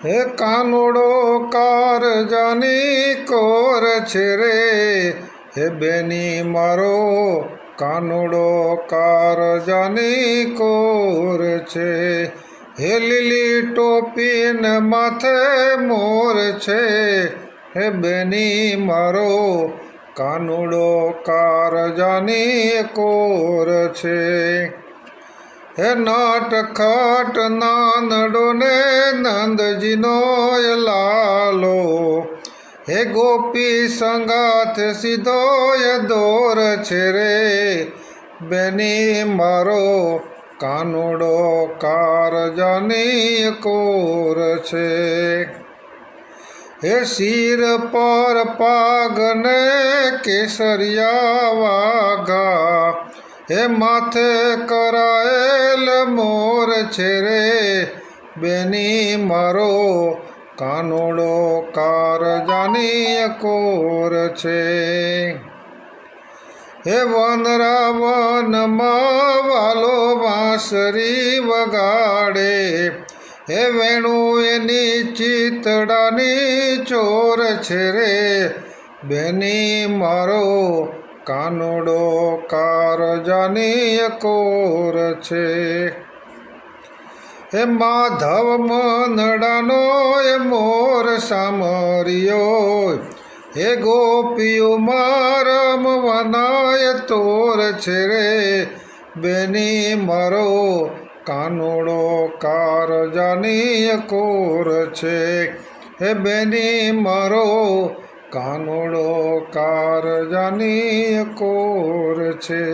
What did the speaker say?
હે કાનુડો કારજાની કોર છે રે, હે બેની મારો કાનુડો કારજાની કોર છે. હે લીલી ટોપી ને માથે મોર છે, હે બેની મારો કાનુડો કારજાની કોર છે. હે નટખટ નાનડો ને નંદજીનો લાલો, હે ગોપી સંગાથ સીધો દોર છે રે, બેની મારો કાનુડો કારજાની કોર છે. હે શિર પર પાગને કેસરિયા વાઘા, હે માથે કરાયેલ મોર છે રે, બેની મારો કાનુડો કારજાની કોર છે. હે વનરાવનમાં વાલો વાંસરી વગાડે, હે વેણુ એની ચિતડાની ચોર છે રે, બેની મારો કાનુડો કારજાની કોર છે. હે માધવ મનડાનો એ મોર સામરિયો, હે ગોપીઓમાં રમવાના તોર છે રે, બેની મારો કાનુડો કારજાની કોર છે, હે બેની મારો કાનુડો કારજાની કોર છે.